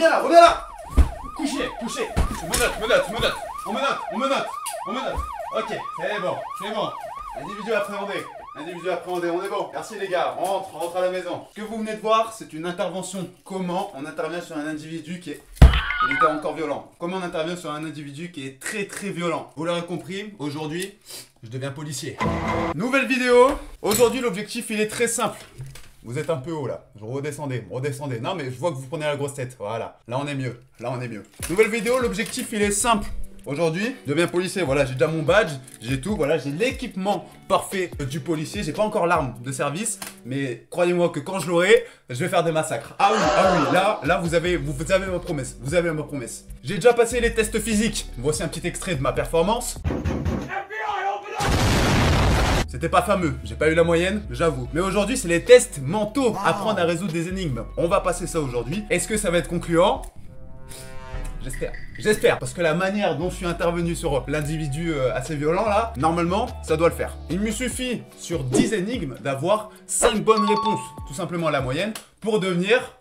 reviens là. Couché. On me note. Ok, c'est bon. Individu appréhendé, on est bon. Merci les gars, rentre à la maison. Ce que vous venez de voir, c'est une intervention. Comment on intervient sur un individu qui est... Il était encore violent. Comment on intervient sur un individu qui est très très violent. Vous l'aurez compris, aujourd'hui, je deviens policier. Nouvelle vidéo. Aujourd'hui, l'objectif, il est très simple. Vous êtes un peu haut là. Redescendez. Non mais je vois que vous prenez la grosse tête. Voilà. Là on est mieux. Nouvelle vidéo, l'objectif, il est simple. Aujourd'hui, je deviens policier, voilà, j'ai déjà mon badge, j'ai tout, voilà, j'ai l'équipement parfait du policier, j'ai pas encore l'arme de service, mais croyez-moi que quand je l'aurai, je vais faire des massacres. Ah oui, là, vous avez ma promesse, J'ai déjà passé les tests physiques, voici un petit extrait de ma performance. C'était pas fameux, j'ai pas eu la moyenne, j'avoue. Mais aujourd'hui, c'est les tests mentaux, apprendre à résoudre des énigmes. On va passer ça aujourd'hui. Est-ce que ça va être concluant ? J'espère, parce que la manière dont je suis intervenu sur l'individu assez violent là, normalement, ça doit le faire. Il me suffit, sur 10 énigmes, d'avoir 5 bonnes réponses, tout simplement à la moyenne, pour devenir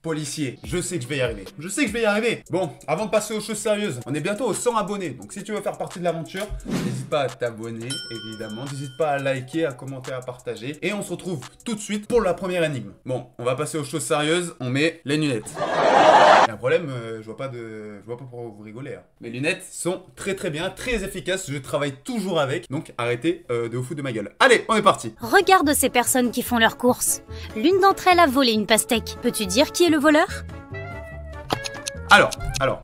policier. Je sais que je vais y arriver. Bon, avant de passer aux choses sérieuses, on est bientôt aux 100 abonnés, donc si tu veux faire partie de l'aventure, n'hésite pas à t'abonner, évidemment, n'hésite pas à liker, à commenter, à partager, et on se retrouve tout de suite pour la première énigme. Bon, on va passer aux choses sérieuses, on met les lunettes. Il y a un problème, je vois pas pourquoi vous rigolez. Hein. Mes lunettes sont très bien, très efficaces, je travaille toujours avec, donc arrêtez de vous foutre de ma gueule. Allez, on est parti. Regarde ces personnes qui font leurs courses. L'une d'entre elles a volé une pastèque. Peux-tu dire qui est le voleur? Alors,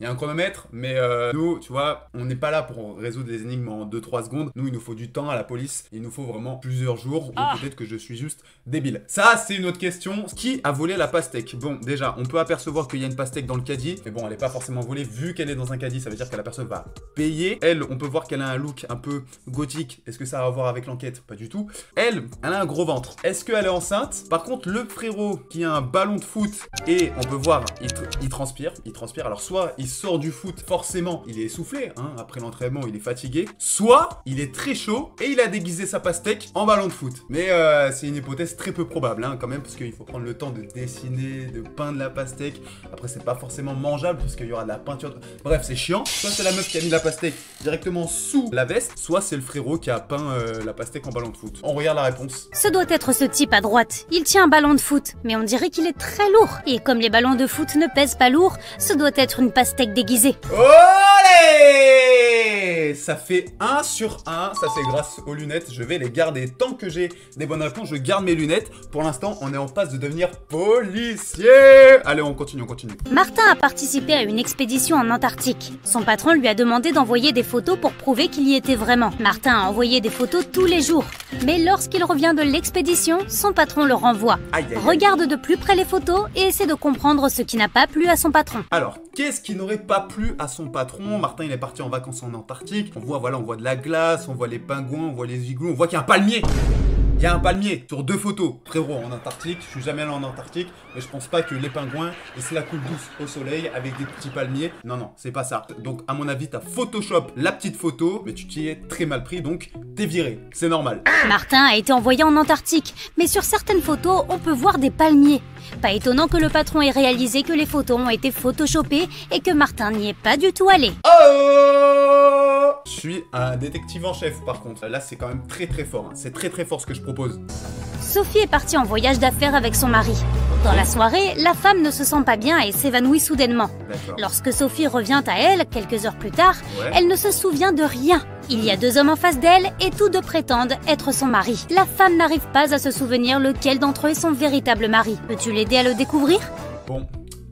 il y a un chronomètre, mais nous, tu vois, on n'est pas là pour résoudre des énigmes en 2-3 secondes. Nous, il nous faut du temps à la police. Il nous faut vraiment plusieurs jours, ou peut-être que je suis juste débile. Ça, c'est une autre question. Qui a volé la pastèque? Bon, déjà, on peut apercevoir qu'il y a une pastèque dans le caddie, mais bon, elle n'est pas forcément volée. Vu qu'elle est dans un caddie, ça veut dire que la personne va payer. Elle, on peut voir qu'elle a un look un peu gothique. Est-ce que ça a à voir avec l'enquête? Pas du tout. Elle a un gros ventre. Est-ce qu'elle est enceinte? Par contre, le frérot qui a un ballon de foot, et on peut voir, il transpire. Alors soit il sort du foot, forcément il est essoufflé, hein, après l'entraînement il est fatigué, soit il est très chaud et il a déguisé sa pastèque en ballon de foot. Mais c'est une hypothèse très peu probable hein, quand même, parce qu'il faut prendre le temps de dessiner, de peindre la pastèque. Après c'est pas forcément mangeable parce qu'il y aura de la peinture. Bref, c'est chiant. Soit c'est la meuf qui a mis la pastèque directement sous la veste, soit c'est le frérot qui a peint la pastèque en ballon de foot. On regarde la réponse. Ce doit être ce type à droite. Il tient un ballon de foot, mais on dirait qu'il est très lourd. Et comme les ballons de foot ne pèsent pas lourd, ce doit être une pastèque déguisée. Olé! Ça fait 1 sur 1, ça c'est grâce aux lunettes, je vais les garder. Tant que j'ai des bonnes réponses, je garde mes lunettes. Pour l'instant, on est en passe de devenir policier. Allez, on continue. Martin a participé à une expédition en Antarctique. Son patron lui a demandé d'envoyer des photos pour prouver qu'il y était vraiment. Martin a envoyé des photos tous les jours. Mais lorsqu'il revient de l'expédition, son patron le renvoie. Regarde de plus près les photos et essaie de comprendre ce qui n'a pas plu à son patron. Alors, qu'est-ce qui n'aurait pas plu à son patron? Martin, il est parti en vacances en Antarctique. On voit de la glace, on voit les pingouins, on voit les igloos, on voit qu'il y a un palmier. Il y a un palmier sur 2 photos. Frérot, en Antarctique, je suis jamais allé en Antarctique, mais je pense pas que les pingouins, et c'est la coule douce au soleil avec des petits palmiers. Non, c'est pas ça. Donc, à mon avis, t'as Photoshop la petite photo, mais tu t'y es très mal pris, donc t'es viré. C'est normal. Martin a été envoyé en Antarctique, mais sur certaines photos, on peut voir des palmiers. Pas étonnant que le patron ait réalisé que les photos ont été photoshopées et que Martin n'y est pas du tout allé. Oh! Je suis un détective en chef par contre. Là c'est quand même très fort. Hein. C'est très fort ce que je propose. Sophie est partie en voyage d'affaires avec son mari. Dans la soirée, la femme ne se sent pas bien et s'évanouit soudainement. Lorsque Sophie revient à elle, quelques heures plus tard, elle ne se souvient de rien. Il y a 2 hommes en face d'elle et tous 2 prétendent être son mari. La femme n'arrive pas à se souvenir lequel d'entre eux est son véritable mari. Peux-tu l'aider à le découvrir? Bon,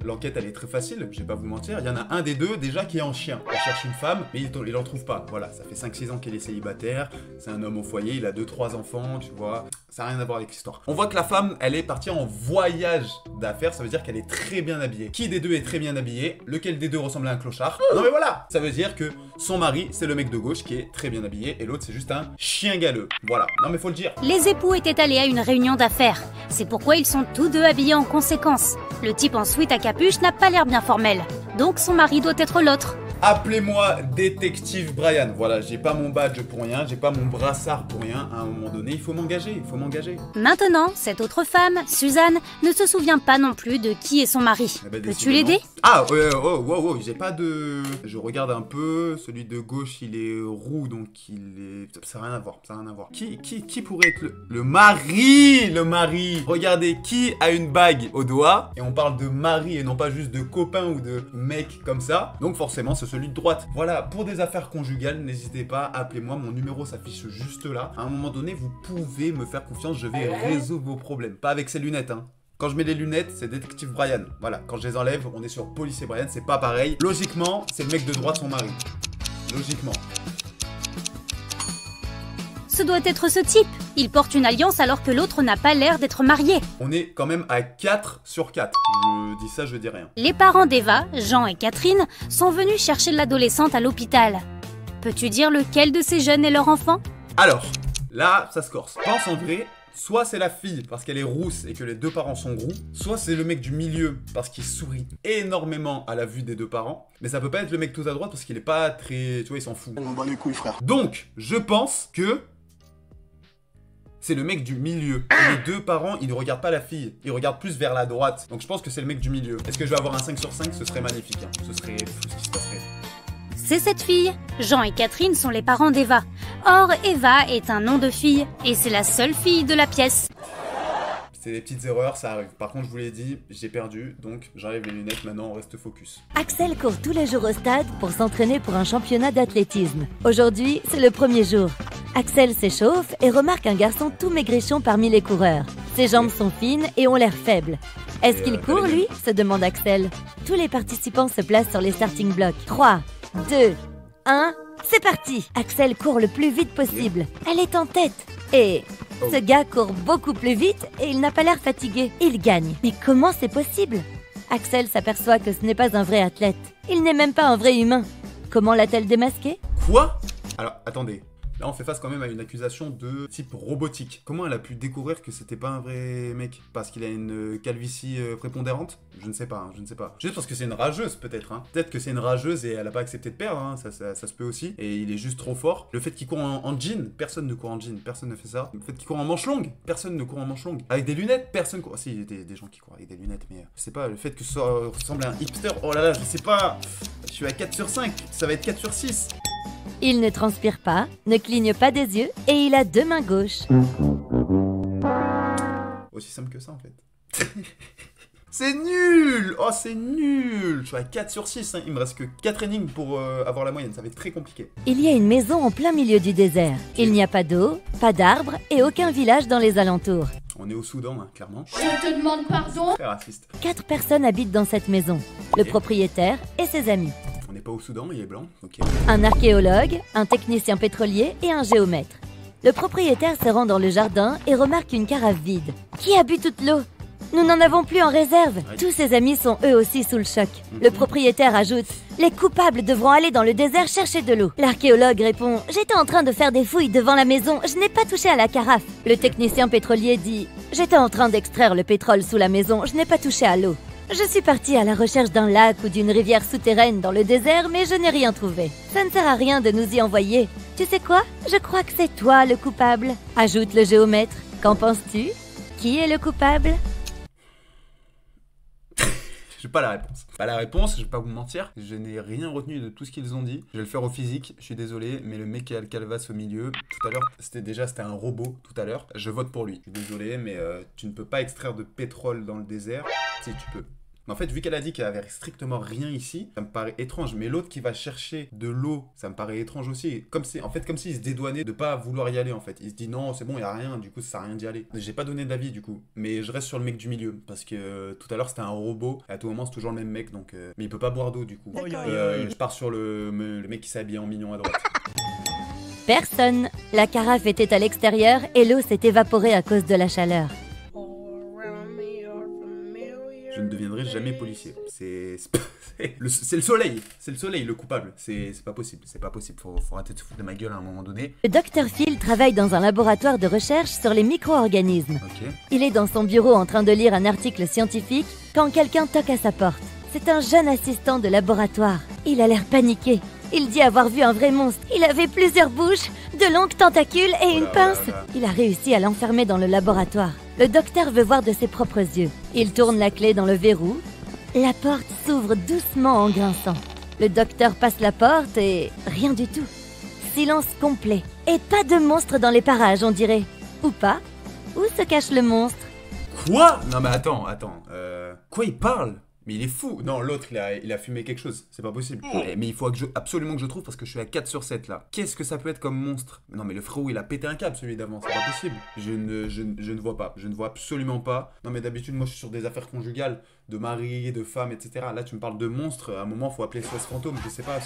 l'enquête elle est très facile, je vais pas vous mentir. Il y en a un des 2 déjà qui est en chien. Il cherche une femme, mais il en trouve pas. Voilà, ça fait 5-6 ans qu'il est célibataire. C'est un homme au foyer, il a 2-3 enfants, tu vois. Ça n'a rien à voir avec l'histoire. On voit que la femme, elle est partie en voyage d'affaires, ça veut dire qu'elle est très bien habillée. Qui des 2 est très bien habillé? Lequel des 2 ressemble à un clochard? Non mais voilà! Ça veut dire que son mari, c'est le mec de gauche qui est très bien habillé et l'autre c'est juste un chien galeux. Voilà, non mais faut le dire. Les époux étaient allés à une réunion d'affaires. C'est pourquoi ils sont tous 2 habillés en conséquence. Le type en sweat à capuche n'a pas l'air bien formel. Donc son mari doit être l'autre. Appelez-moi détective Brian. Voilà, j'ai pas mon badge pour rien, j'ai pas mon brassard pour rien. À un moment donné, il faut m'engager, il faut m'engager. Maintenant, cette autre femme, Suzanne, ne se souvient pas non plus de qui est son mari. Peux-tu l'aider? Ah, wow, j'ai pas de... Je regarde un peu, celui de gauche, il est roux, donc il est... Ça n'a rien à voir, ça n'a rien à voir. Qui pourrait être le mari? Le mari. Regardez, qui a une bague au doigt? Et on parle de mari et non pas juste de copain ou de mec comme ça. Donc forcément, c'est celui de droite. Voilà, pour des affaires conjugales, n'hésitez pas, appelez-moi, mon numéro s'affiche juste là. À un moment donné, vous pouvez me faire confiance, je vais résoudre vos problèmes. Pas avec ces lunettes, hein. Quand je mets les lunettes, c'est détective Brian. Voilà, quand je les enlève, on est sur policier Brian, c'est pas pareil. Logiquement, c'est le mec de droite, son mari. Logiquement. Ce doit être ce type. Il porte une alliance alors que l'autre n'a pas l'air d'être marié. On est quand même à 4 sur 4. Je dis ça, je dis rien. Les parents d'Eva, Jean et Catherine, sont venus chercher l'adolescente à l'hôpital. Peux-tu dire lequel de ces jeunes est leur enfant? Alors, là, ça se corse. Je pense en vrai, soit c'est la fille parce qu'elle est rousse et que les deux parents sont roux, soit c'est le mec du milieu parce qu'il sourit énormément à la vue des deux parents. Mais ça peut pas être le mec tout à droite parce qu'il est pas très... Tu vois, il s'en fout. On bat les couilles, frère. Donc, je pense que... c'est le mec du milieu. Les deux parents, ils ne regardent pas la fille. Ils regardent plus vers la droite. Donc je pense que c'est le mec du milieu. Est-ce que je vais avoir un 5 sur 5? Ce serait magnifique. Hein. Ce serait fou ce qui se passerait. C'est cette fille. Jean et Catherine sont les parents d'Eva. Or, Eva est un nom de fille. Et c'est la seule fille de la pièce. C'est des petites erreurs, ça arrive. Par contre, je vous l'ai dit, j'ai perdu. Donc j'enlève les lunettes. Maintenant, on reste focus. Axel court tous les jours au stade pour s'entraîner pour un championnat d'athlétisme. Aujourd'hui, c'est le premier jour. Axel s'échauffe et remarque un garçon tout maigrichon parmi les coureurs. Ses jambes sont fines et ont l'air faibles. Est-ce qu'il court, lui? Se demande Axel. Tous les participants se placent sur les starting blocks. 3, 2, 1, c'est parti! Axel court le plus vite possible. Elle est en tête. Et ce gars court beaucoup plus vite et il n'a pas l'air fatigué. Il gagne. Mais comment c'est possible? Axel s'aperçoit que ce n'est pas un vrai athlète. Il n'est même pas un vrai humain. Comment l'a-t-elle démasqué? Quoi? Alors, attendez. Là, on fait face quand même à une accusation de type robotique. Comment elle a pu découvrir que c'était pas un vrai mec? Parce qu'il a une calvitie prépondérante? Je ne sais pas, hein, je ne sais pas. Juste parce que c'est une rageuse, peut-être. Hein. Peut-être que c'est une rageuse et elle a pas accepté de perdre, hein. Ça se peut aussi. Et il est juste trop fort. Le fait qu'il court en jean, personne ne court en jean, personne ne fait ça. Le fait qu'il court en manche longue, personne ne court en manche longue. Avec des lunettes, personne court. Si, il y a des gens qui courent avec des lunettes, mais je sais pas. Le fait que ça ressemble à un hipster, oh là là, je sais pas. Je suis à 4 sur 5, ça va être 4 sur 6. Il ne transpire pas, ne cligne pas des yeux et il a 2 mains gauches. Aussi simple que ça en fait. C'est nul! Oh c'est nul! Je suis à 4 sur 6, hein. Il me reste que 4 énigmes pour avoir la moyenne, ça va être très compliqué. Il y a une maison en plein milieu du désert. Il n'y a pas d'eau, pas d'arbres et aucun village dans les alentours. On est au Soudan, hein, clairement. Je te demande pardon? Très raciste. 4 personnes habitent dans cette maison. Le propriétaire et ses amis. On n'est pas au Soudan, il est blanc, ok. Un archéologue, un technicien pétrolier et un géomètre. Le propriétaire se rend dans le jardin et remarque une carafe vide. Qui a bu toute l'eau? Nous n'en avons plus en réserve. Ouais. Tous ses amis sont eux aussi sous le choc. Le propriétaire ajoute: les coupables devront aller dans le désert chercher de l'eau. L'archéologue répond: j'étais en train de faire des fouilles devant la maison, je n'ai pas touché à la carafe. Le technicien pétrolier dit: j'étais en train d'extraire le pétrole sous la maison, je n'ai pas touché à l'eau. Je suis partie à la recherche d'un lac ou d'une rivière souterraine dans le désert, mais je n'ai rien trouvé. Ça ne sert à rien de nous y envoyer. Tu sais quoi? Je crois que c'est toi le coupable, ajoute le géomètre. Qu'en penses-tu? Qui est le coupable? J'ai pas la réponse. Pas la réponse, je vais pas vous mentir. Je n'ai rien retenu de tout ce qu'ils ont dit. Je vais le faire au physique, je suis désolé, mais le mec qui a le calvas au milieu, tout à l'heure, c'était un robot, tout à l'heure. Je vote pour lui. Je suis désolé, mais tu ne peux pas extraire de pétrole dans le désert. Si, tu peux. Mais en fait, vu qu'elle a dit qu'elle avait strictement rien ici, ça me paraît étrange. Mais l'autre qui va chercher de l'eau, ça me paraît étrange aussi. Comme s'il se dédouanait de pas vouloir y aller, en fait. Il se dit non, c'est bon, il y a rien, du coup, ça sert à rien d'y aller. J'ai pas donné d'avis, du coup. Mais je reste sur le mec du milieu. Parce que tout à l'heure, c'était un robot. Et à tout moment, c'est toujours le même mec. Donc, mais il peut pas boire d'eau, du coup. Je pars sur le mec qui s'est habillé en mignon à droite. Personne. La carafe était à l'extérieur et l'eau s'est évaporée à cause de la chaleur. Je ne deviendrai jamais policier. C'est le soleil. C'est le soleil, le coupable. C'est pas possible. C'est pas possible. Faut arrêter de se foutre de ma gueule à un moment donné. Le docteur Phil travaille dans un laboratoire de recherche sur les micro-organismes. Ok. Il est dans son bureau en train de lire un article scientifique quand quelqu'un toque à sa porte. C'est un jeune assistant de laboratoire. Il a l'air paniqué. Il dit avoir vu un vrai monstre. Il avait plusieurs bouches, de longues tentacules et une pince. Il a réussi à l'enfermer dans le laboratoire. Le docteur veut voir de ses propres yeux. Il tourne la clé dans le verrou. La porte s'ouvre doucement en grinçant. Le docteur passe la porte et rien du tout. Silence complet. Et pas de monstre dans les parages, on dirait. Ou pas? Où se cache le monstre? Quoi? Non mais attends. Quoi il parle? Mais il est fou. Non, l'autre, il a fumé quelque chose. C'est pas possible. Mais il faut absolument que je trouve parce que je suis à 4 sur 7 là. Qu'est-ce que ça peut être comme monstre? Non, mais le frérot, il a pété un câble celui d'avant. C'est pas possible. Je ne vois pas. Je ne vois absolument pas. Non, mais d'habitude, moi, je suis sur des affaires conjugales, de mari, de femme, etc. Là, tu me parles de monstre. À un moment, faut appeler SOS fantôme. Je sais pas.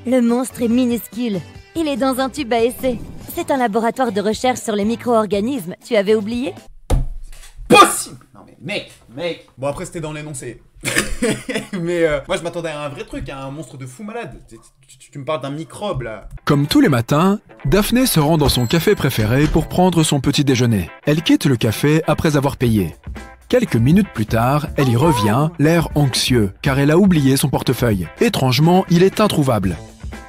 Le monstre est minuscule. Il est dans un tube à essai. C'est un laboratoire de recherche sur les micro-organismes. Tu avais oublié? Possible! Non mais mec. Bon après c'était dans l'énoncé. Mais moi je m'attendais à un vrai truc, à un monstre de fou malade. Tu me parles d'un microbe là. Comme tous les matins, Daphné se rend dans son café préféré pour prendre son petit déjeuner. Elle quitte le café après avoir payé. Quelques minutes plus tard, elle y revient, l'air anxieux, car elle a oublié son portefeuille. Étrangement, il est introuvable.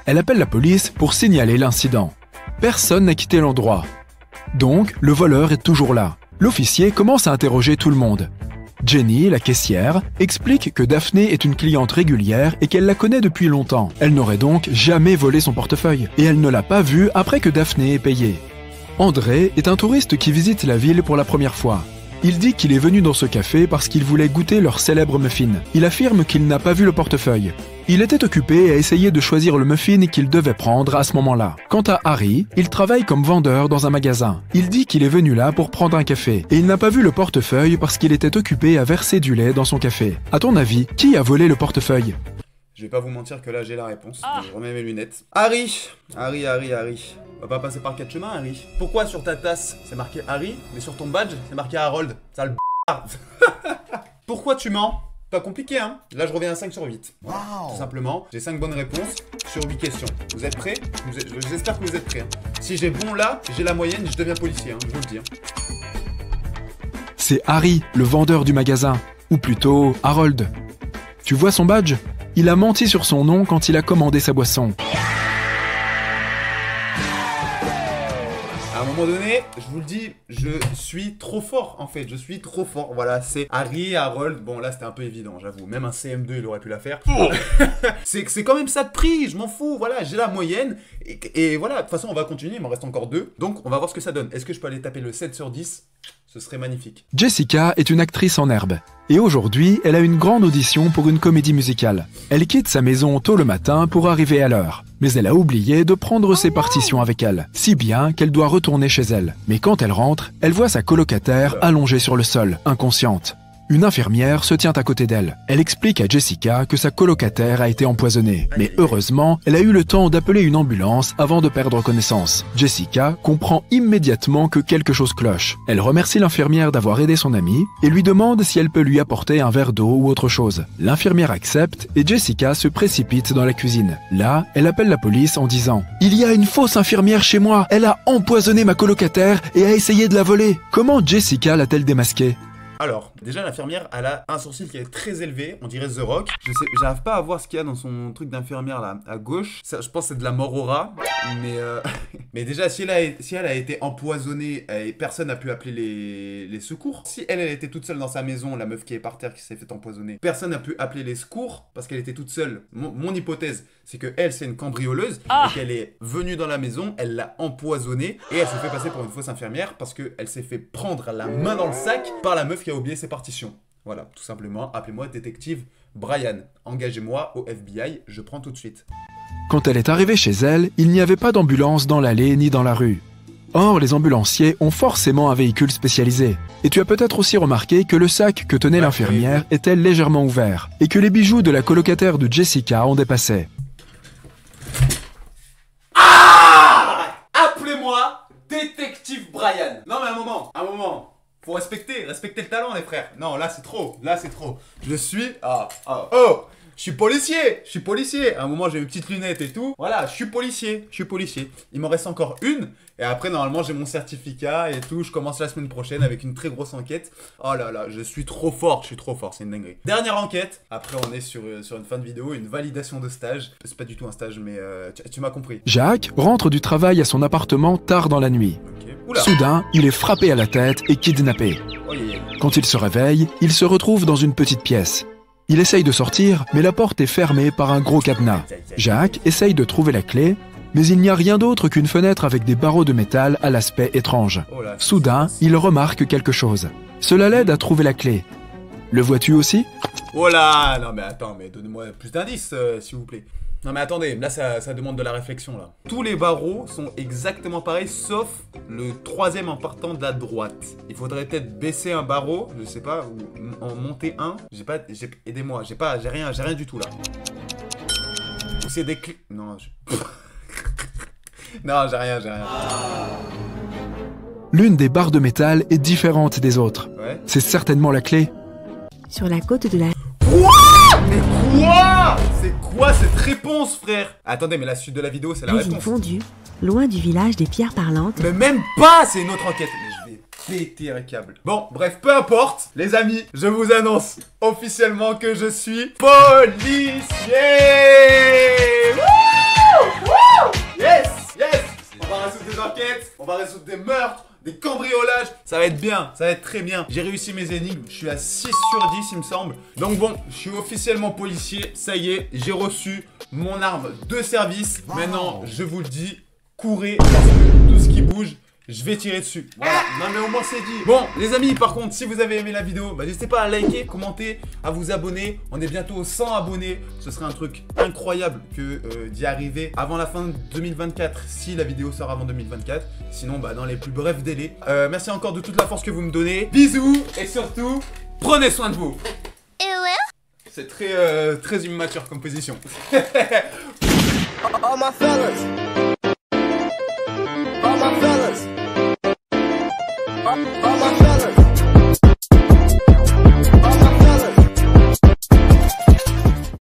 Elle appelle la police pour signaler l'incident. Personne n'a quitté l'endroit. Donc, le voleur est toujours là. L'officier commence à interroger tout le monde. Jenny, la caissière, explique que Daphné est une cliente régulière et qu'elle la connaît depuis longtemps. Elle n'aurait donc jamais volé son portefeuille. Et elle ne l'a pas vu après que Daphné ait payé. André est un touriste qui visite la ville pour la première fois. Il dit qu'il est venu dans ce café parce qu'il voulait goûter leur célèbre muffin. Il affirme qu'il n'a pas vu le portefeuille. Il était occupé à essayer de choisir le muffin qu'il devait prendre à ce moment-là. Quant à Harry, il travaille comme vendeur dans un magasin. Il dit qu'il est venu là pour prendre un café et il n'a pas vu le portefeuille parce qu'il était occupé à verser du lait dans son café. À ton avis, qui a volé le portefeuille? Je vais pas vous mentir que là j'ai la réponse. Je remets mes lunettes. Harry. On va pas passer par 4 chemins, Harry. Pourquoi sur ta tasse c'est marqué Harry, mais sur ton badge c'est marqué Harold? Sale b****. Pourquoi tu mens? Pas compliqué, hein? Là, je reviens à 5 sur 8. Wow. Tout simplement, j'ai 5 bonnes réponses sur 8 questions. Vous êtes prêts? J'espère que vous êtes prêts. Hein. Si j'ai bon là, j'ai la moyenne, je deviens policier, hein, je vous le dis. Hein. C'est Harry, le vendeur du magasin. Ou plutôt, Harold. Tu vois son badge? Il a menti sur son nom quand il a commandé sa boisson. À un moment donné, je vous le dis, je suis trop fort en fait, je suis trop fort. Voilà, c'est Harry, Harold. Bon, là c'était un peu évident, j'avoue. Même un CM2 il aurait pu la faire. C'est quand même ça de prix, je m'en fous. Voilà, j'ai la moyenne. Et voilà, de toute façon, on va continuer, il m'en reste encore 2. Donc, on va voir ce que ça donne. Est-ce que je peux aller taper le 7 sur 10? Ce serait magnifique. Jessica est une actrice en herbe. Et aujourd'hui, elle a une grande audition pour une comédie musicale. Elle quitte sa maison tôt le matin pour arriver à l'heure. Mais elle a oublié de prendre ses partitions avec elle, si bien qu'elle doit retourner chez elle. Mais quand elle rentre, elle voit sa colocataire allongée sur le sol, inconsciente. Une infirmière se tient à côté d'elle. Elle explique à Jessica que sa colocataire a été empoisonnée. Mais heureusement, elle a eu le temps d'appeler une ambulance avant de perdre connaissance. Jessica comprend immédiatement que quelque chose cloche. Elle remercie l'infirmière d'avoir aidé son amie et lui demande si elle peut lui apporter un verre d'eau ou autre chose. L'infirmière accepte et Jessica se précipite dans la cuisine. Là, elle appelle la police en disant « Il y a une fausse infirmière chez moi. Elle a empoisonné ma colocataire et a essayé de la voler. » Comment Jessica l'a-t-elle démasquée? Alors, déjà l'infirmière, elle a un sourcil qui est très élevé, on dirait The Rock. J'arrive pas à voir ce qu'il y a dans son truc d'infirmière là, à gauche. Ça, je pense que c'est de la mort au rat, mais déjà si elle a été empoisonnée, personne n'a pu appeler les secours. Si elle était toute seule dans sa maison, la meuf qui est par terre qui s'est fait empoisonner, personne n'a pu appeler les secours parce qu'elle était toute seule. Mon hypothèse, c'est que elle c'est une cambrioleuse et qu'elle est venue dans la maison, elle l'a empoisonnée et elle s'est fait passer pour une fausse infirmière parce qu'elle s'est fait prendre la main dans le sac par la meuf qui a oublié ses partitions. Voilà, tout simplement, appelez-moi détective Brian. Engagez-moi au FBI, je prends tout de suite. Quand elle est arrivée chez elle, il n'y avait pas d'ambulance dans l'allée ni dans la rue. Or, les ambulanciers ont forcément un véhicule spécialisé. Et tu as peut-être aussi remarqué que le sac que tenait l'infirmière était légèrement ouvert et que les bijoux de la colocataire de Jessica en dépassaient. Ah! Appelez-moi détective Brian. Non mais un moment. Faut respecter le talent les frères. Non, là c'est trop. Je suis... Je suis policier. Je suis policier. À un moment, j'ai mes petites lunettes et tout. Voilà, je suis policier. Je suis policier. Il m'en reste encore une. Et après, normalement, j'ai mon certificat et tout. Je commence la semaine prochaine avec une très grosse enquête. Oh là là, je suis trop fort. Je suis trop fort. C'est une dinguerie. Dernière enquête. Après, on est sur une fin de vidéo, une validation de stage. C'est pas du tout un stage, mais tu m'as compris. Jacques rentre du travail à son appartement tard dans la nuit. Okay. Soudain, il est frappé à la tête et kidnappé. Oh, yeah. Quand il se réveille, il se retrouve dans une petite pièce. Il essaye de sortir, mais la porte est fermée par un gros cadenas. Jacques essaye de trouver la clé, mais il n'y a rien d'autre qu'une fenêtre avec des barreaux de métal à l'aspect étrange. Soudain, il remarque quelque chose. Cela l'aide à trouver la clé. Le vois-tu aussi? Oh là, non mais attends, mais donnez-moi plus d'indices, s'il vous plaît. Non mais attendez, là ça demande de la réflexion là. Tous les barreaux sont exactement pareils, sauf le troisième en partant de la droite. Il faudrait peut-être baisser un barreau, je sais pas, ou en monter un. Aidez-moi, j'ai rien du tout là. Ou c'est des clés. Non, non, j'ai rien. L'une des barres de métal est différente des autres. Ouais. C'est certainement la clé. Sur la côte de la... Quoi? Mais quoi? C'est quoi cette réponse, frère? Attendez, mais la suite de la vidéo, c'est la Résine réponse. fondue, loin du village des pierres parlantes. Mais même pas, c'est une autre enquête. Mais je vais péter un câble. Bon, bref, peu importe. Les amis, je vous annonce officiellement que je suis policier. Wouh! Wouh! Yes! On va résoudre des enquêtes, on va résoudre des meurtres, des cambriolages. Ça va être bien, ça va être très bien. J'ai réussi mes énigmes, je suis à 6 sur 10 il me semble. Donc bon, je suis officiellement policier. Ça y est, j'ai reçu mon arme de service. Maintenant, je vous le dis, courez, parce que tout ce qui bouge, je vais tirer dessus. Voilà, non mais au moins c'est dit. Bon, les amis, par contre, si vous avez aimé la vidéo, n'hésitez pas à liker, commenter, à vous abonner. On est bientôt aux 100 abonnés. Ce serait un truc incroyable que d'y arriver avant la fin de 2024, si la vidéo sort avant 2024. Sinon, dans les plus brefs délais. Merci encore de toute la force que vous me donnez. Bisous, et surtout, prenez soin de vous. C'est très immature comme position. All my fellas.